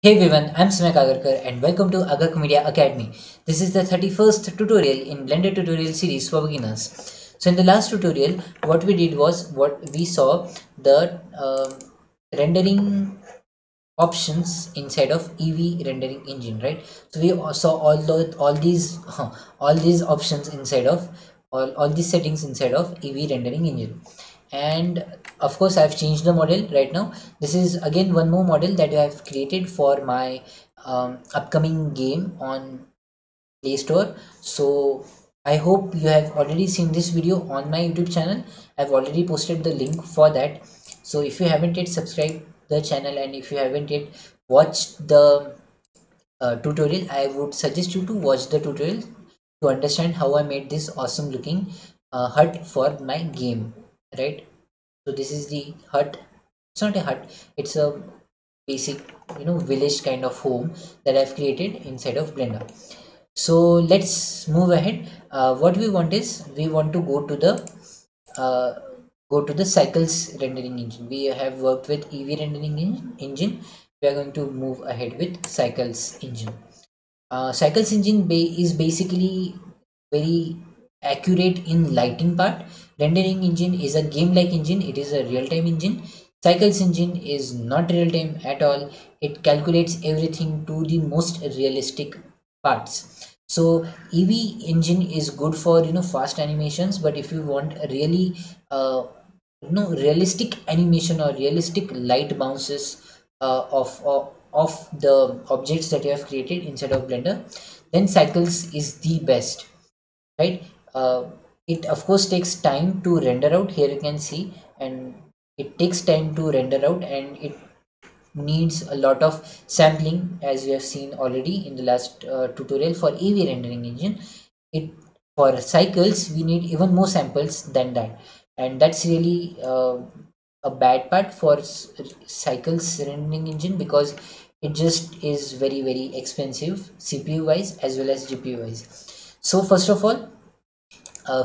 Hey everyone, I'm Sumek Agarkar and welcome to Agak Media Academy. This is the 31st tutorial in Blender tutorial series for beginners. So in the last tutorial, what we did was what we saw the rendering options inside of Eevee rendering engine, right? So we saw all these options inside of all these settings inside of Eevee rendering engine. And of course I've changed the model right now. This is again one more model that I have created for my upcoming game on Play Store. So I hope you have already seen this video on my YouTube channel. I've already posted the link for that. So if you haven't yet subscribed the channel and if you haven't yet watched the tutorial, I would suggest you to watch the tutorial to understand how I made this awesome looking hut for my game, right? So this is the hut. It's not a hut, it's a basic village kind of home that I've created inside of Blender. So let's move ahead. What we want is we want to uh, go to the cycles rendering engine. We have worked with Eevee rendering engine. We are going to move ahead with cycles engine. Cycles engine is basically very accurate in lighting part. Rendering engine is a game like engine, it is a real-time engine. Cycles engine is not real-time at all. It calculates everything to the most realistic parts. So Eevee engine is good for fast animations, but if you want a really realistic animation or realistic light bounces of the objects that you have created inside of Blender, then cycles is the best, right? It of course takes time to render out. Here you can see, and it takes time to render out, and it needs a lot of sampling, as we have seen already in the last tutorial for Eevee rendering engine. It For cycles we need even more samples than that, and that's really a bad part for cycles rendering engine, because it just is very expensive CPU wise as well as GPU wise. So first of all,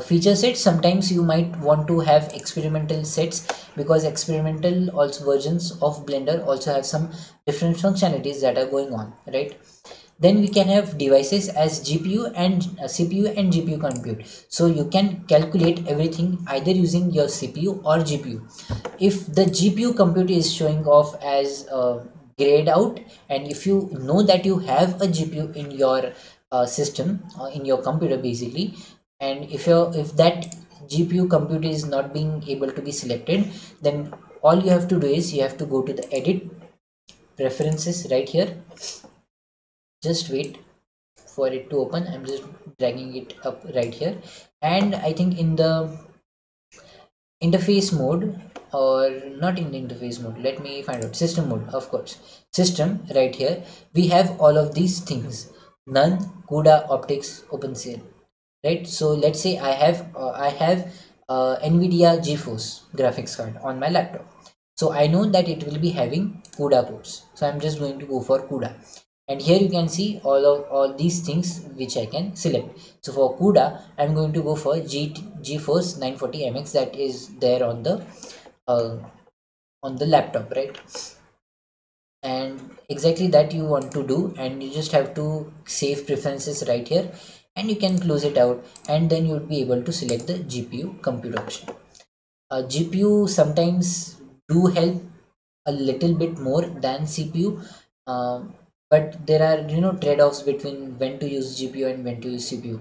feature sets, sometimes you might want to have experimental sets, because experimental also versions of Blender also have some different functionalities that are going on, right? Then we can have devices as GPU and CPU and GPU compute. So you can calculate everything either using your CPU or GPU. If the GPU compute is showing off as grayed out, and if you know that you have a GPU in your system, in your computer basically, and if that GPU compute is not being able to be selected, then all you have to do is you have to go to the edit preferences right here. Just wait for it to open. I'm just dragging it up right here, and I think in the interface mode, or not in the interface mode, let me find out, system mode, of course, system right here, we have all of these things: none, CUDA, optics, OpenCL, right? So let's say I have NVIDIA GeForce graphics card on my laptop. So I know that it will be having CUDA ports, so I'm just going to go for CUDA. And here you can see all these things which I can select. So for CUDA, I'm going to go for GeForce 940 MX, that is there uh, on the laptop, right? And exactly that you want to do, and you just have to save preferences right here, and you can close it out, and then you would be able to select the GPU compute option. GPU sometimes do help a little bit more than CPU, but there are trade-offs between when to use GPU and when to use CPU.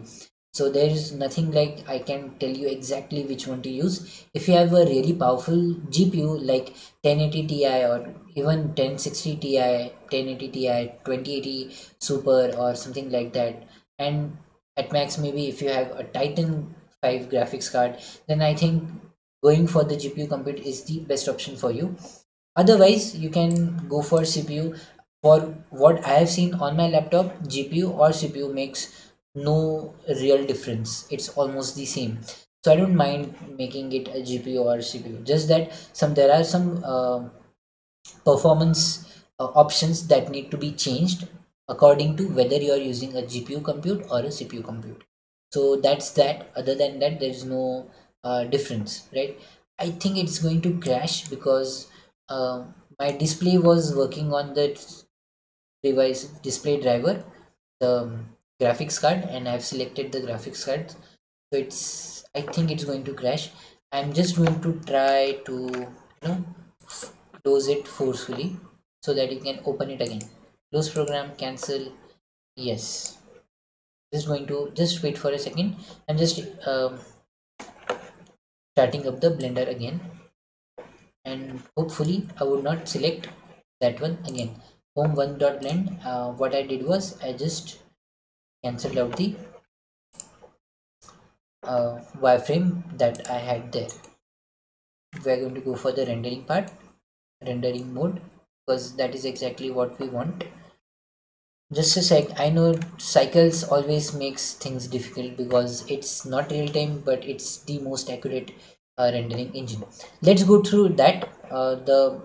So there is nothing like I can tell you exactly which one to use. If you have a really powerful GPU like 1080 Ti or even 1060 Ti, 1080 Ti, 2080 Super or something like that, and at max maybe if you have a Titan 5 graphics card, then I think going for the GPU compute is the best option for you. Otherwise you can go for CPU. For what I have seen on my laptop, GPU or CPU makes no real difference, it's almost the same. So I don't mind making it a GPU or CPU, just that there are some performance options that need to be changed according to whether you are using a GPU compute or a CPU compute. So that's that. Other than that, there is no difference, right? I think it's going to crash because uh, my display was working on the device display driver, the graphics card, and I've selected the graphics card. So I think it's going to crash. I'm just going to try to close it forcefully so that you can open it again. Close program, cancel. Yes, just going to just wait for a second. I'm just starting up the Blender again, and hopefully I would not select that one again. Home 1.blend. What I did was I just cancelled out the wireframe that I had there. We're going to go for the rendering part, rendering mode, because that is exactly what we want. Just a sec, I know cycles always makes things difficult because it's not real time, but it's the most accurate rendering engine. Let's go through that. The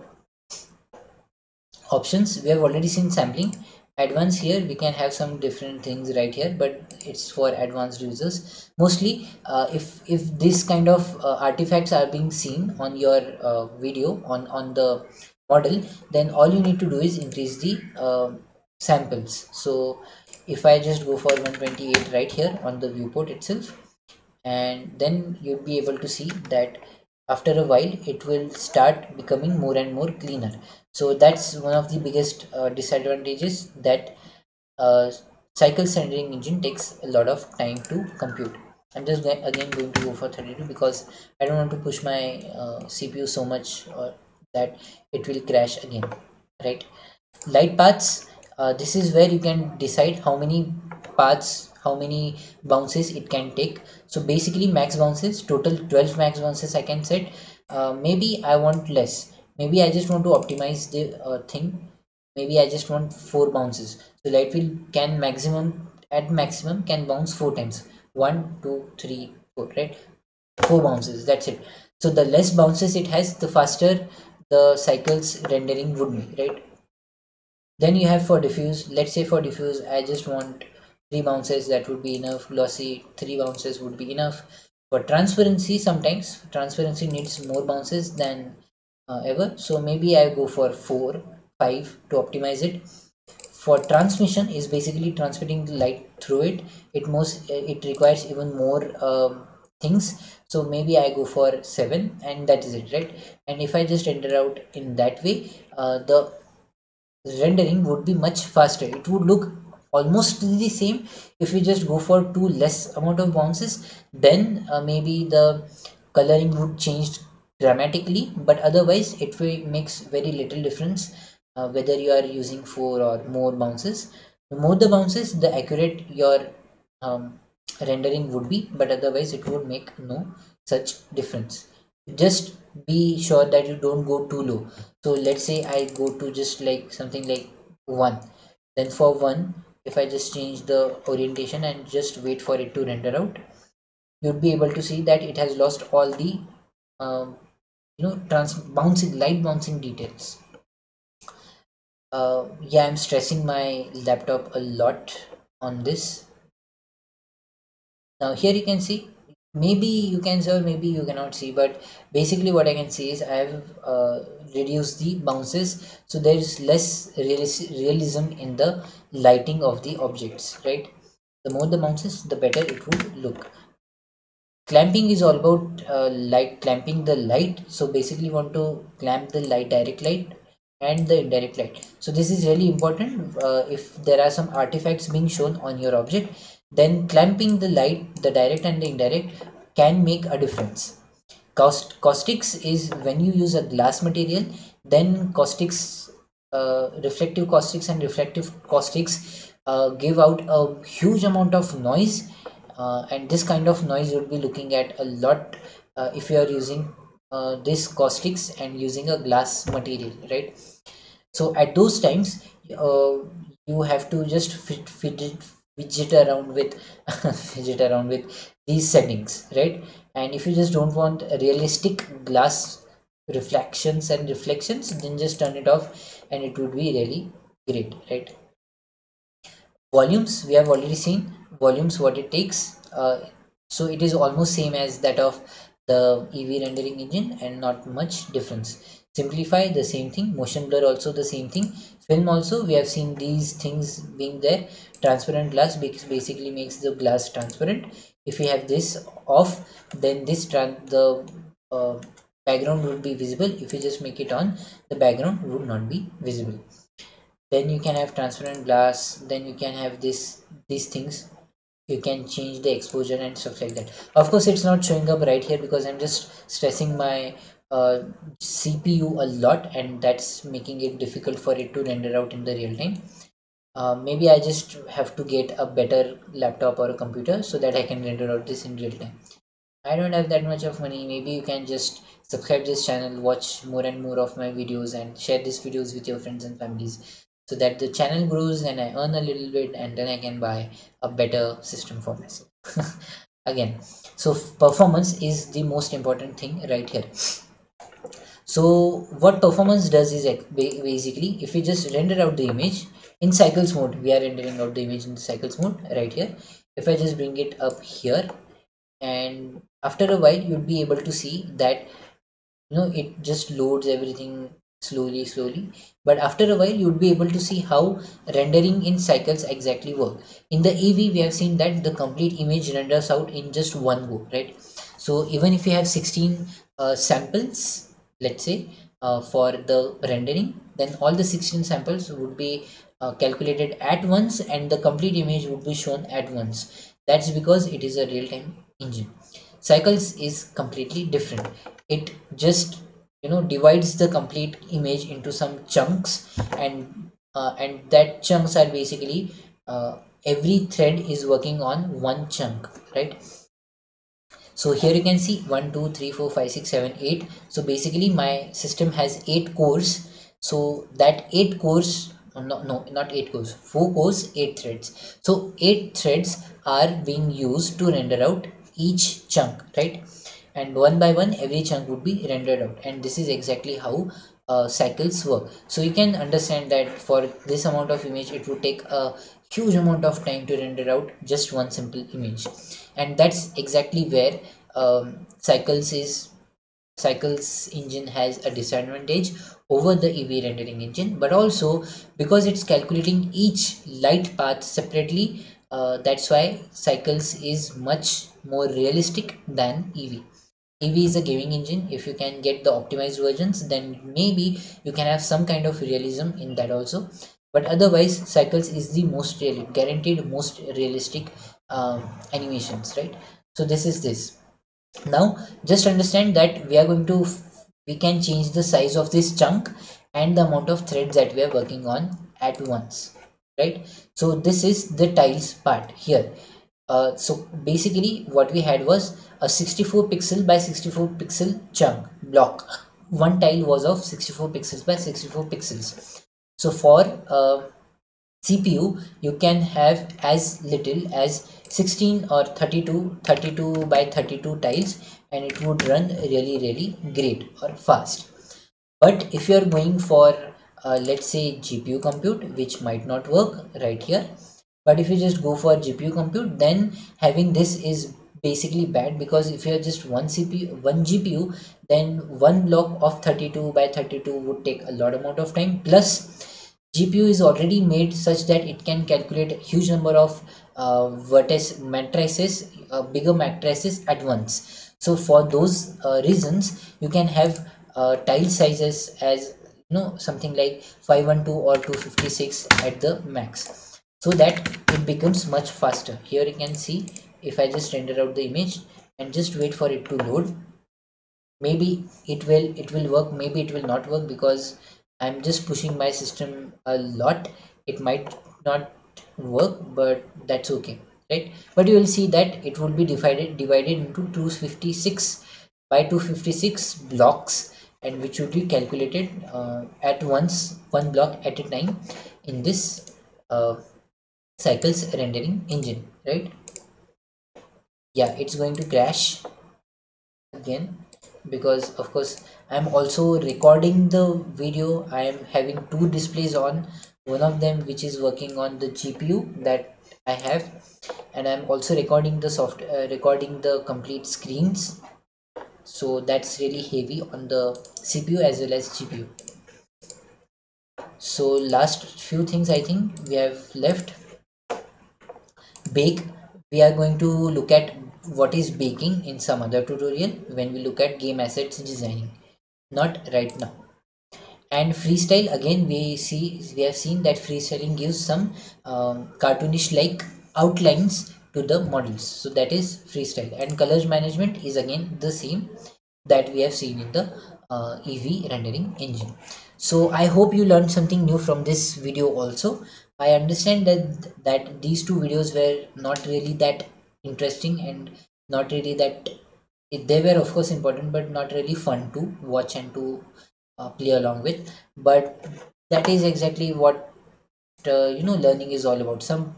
options, we have already seen sampling. Advanced, here we can have some different things right here, but it's for advanced users mostly. If this kind of artifacts are being seen on your video on the model, then all you need to do is increase the samples. So if I just go for 128 right here on the viewport itself, and then you'll be able to see that after a while it will start becoming more and more cleaner. So that's one of the biggest disadvantages, that uh, cycle rendering engine takes a lot of time to compute. I'm just again going to go for 32 because I don't want to push my CPU so much that it will crash again, right? Light paths, this is where you can decide how many paths, how many bounces it can take. So basically max bounces, total 12 max bounces I can set. Maybe I want less, maybe I just want to optimize the thing, maybe I just want 4 bounces. So light wheel can maximum, at maximum can bounce 4 times, 1 2 3 4, right? 4 bounces, that's it. So the less bounces it has, the faster the cycles rendering would be, right? Then you have for diffuse, let's say for diffuse I just want 3 bounces, that would be enough. Glossy, 3 bounces would be enough. For transparency, sometimes transparency needs more bounces than ever, so maybe I go for 4 5 to optimize it. For transmission is basically transmitting the light through it, it requires even more things, so maybe I go for 7, and that is it, right? And if I just enter out in that way, the rendering would be much faster. It would look almost the same if we just go for 2 less amount of bounces. Then maybe the coloring would change dramatically, but otherwise it will makes very little difference whether you are using 4 or more bounces. The more the bounces, the accurate your um, rendering would be, but otherwise it would make no such difference. Just be sure that you don't go too low. So let's say I go to just like something like 1, then for 1, if I just change the orientation and just wait for it to render out, you'd be able to see that it has lost all the um, trans bouncing light bouncing details. Yeah, I'm stressing my laptop a lot on this. Now here you can see, maybe you can see or maybe you cannot see, but basically what I can see is I have reduced the bounces, so there is less realism in the lighting of the objects, right? The more the bounces, the better it would look. Clamping is all about light, clamping the light. So basically you want to clamp the light, direct light and the indirect light. So this is really important. If there are some artifacts being shown on your object, then clamping the light, the direct and the indirect, can make a difference. Caustics is when you use a glass material, then caustics, reflective caustics and reflective caustics give out a huge amount of noise, and this kind of noise you'll be looking at a lot if you are using this caustics and using a glass material, right? So at those times you have to just fidget around with fidget around with these settings, right? And if you just don't want realistic glass reflections and reflections, then just turn it off and it would be really great, right? Volumes, we have already seen volumes, what it takes. So it is almost same as that of the EV rendering engine and not much difference. Simplify, the same thing. Motion blur, also the same thing. Film also, we have seen these things being there. Transparent glass basically makes the glass transparent. If we have this off, then the uh, background would be visible. If you just make it on, the background would not be visible. Then you can have transparent glass, then you can have these things. You can change the exposure and stuff like that. Of course it's not showing up right here because I'm just stressing my CPU a lot, and that's making it difficult for it to render out in the real time. Maybe I just have to get a better laptop or a computer so that I can render out this in real time. I don't have that much of money. Maybe you can just subscribe this channel, watch more and more of my videos, and share these videos with your friends and families so that the channel grows and I earn a little bit, and then I can buy a better system for myself. Again, so performance is the most important thing right here. So what performance does is basically, if we just render out the image in cycles mode, we are rendering out the image in the cycles mode right here. If I just bring it up here, and after a while you'll be able to see that it just loads everything slowly, but after a while you'll be able to see how rendering in cycles exactly work. In the EV, we have seen that the complete image renders out in just one go, right? So even if you have 16 samples, let's say, for the rendering, then all the 16 samples would be calculated at once, and the complete image would be shown at once. That's because it is a real-time engine. Cycles is completely different. It just divides the complete image into some chunks, and that chunks are basically, every thread is working on one chunk, right? So here you can see 1 2 3 4 5 6 7 8. So basically my system has 8 cores. So that 8 cores, no, not 8 cores, 4 cores, 8 threads. So 8 threads are being used to render out each chunk, right? And one by one every chunk would be rendered out, and this is exactly how cycles work. So you can understand that for this amount of image it would take a huge amount of time to render out just one simple image, and that's exactly where cycles engine has a disadvantage over the EV rendering engine. But also, because it's calculating each light path separately, that's why cycles is much more realistic than EV. EV is a gaming engine. If you can get the optimized versions, then maybe you can have some kind of realism in that also. But otherwise, cycles is the most guaranteed most realistic animations, right? So this is this. Now just understand that we can change the size of this chunk and the amount of threads that we are working on at once, right? So this is the tiles part here. So basically what we had was a 64 pixel by 64 pixel chunk block. One tile was of 64 pixels by 64 pixels. So for CPU, you can have as little as 16 or 32 by 32 tiles, and it would run really great or fast. But if you are going for let's say GPU compute, which might not work right here, but if you just go for GPU compute, then having this is basically bad, because if you are just one CPU, one GPU, then one block of 32 by 32 would take a lot amount of time. Plus GPU is already made such that it can calculate a huge number of vertex matrices, bigger matrices at once. So for those reasons, you can have tile sizes as something like 512 or 256 at the max, so that it becomes much faster. Here you can see, if I just render out the image and just wait for it to load, maybe it will work, maybe it will not work, because I'm just pushing my system a lot. It might not work, but that's okay, right? But you will see that it will be divided into 256 by 256 blocks, and which would be calculated at once, one block at a time, in this cycles rendering engine, right? Yeah, it's going to crash again, because of course I'm also recording the video. I am having two displays on, one of them which is working on the GPU that I have, and I'm also recording the complete screens. so that's really heavy on the CPU as well as GPU. So last few things I think we have left. Bake, we are going to look at what is baking in some other tutorial when we look at game assets designing, not right now. And freestyle, again we have seen that freestyling gives some cartoonish like outlines to the models, so that is freestyle. And colors management is again the same that we have seen in the EV rendering engine. So I hope you learned something new from this video also. I understand that these two videos were not really that interesting and not really that they were of course important but not really fun to watch and to play along with. But that is exactly what learning is all about. Some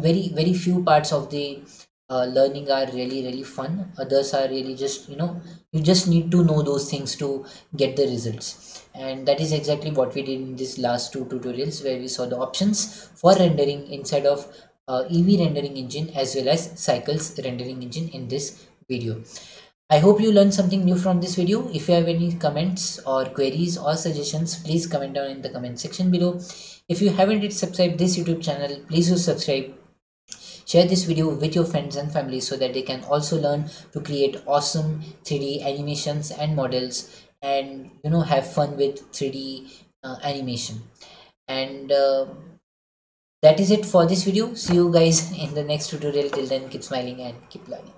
very few parts of the learning are really fun, others are really just you just need to know those things to get the results. And that is exactly what we did in these last two tutorials, where we saw the options for rendering inside of EV rendering engine as well as Cycles rendering engine in this video. I hope you learned something new from this video. If you have any comments or queries or suggestions, please comment down in the comment section below. If you haven't yet subscribed this YouTube channel, please do subscribe. Share this video with your friends and family so that they can also learn to create awesome 3D animations and models, and have fun with 3D animation. And that is it for this video. See you guys in the next tutorial. Till then, keep smiling and keep learning.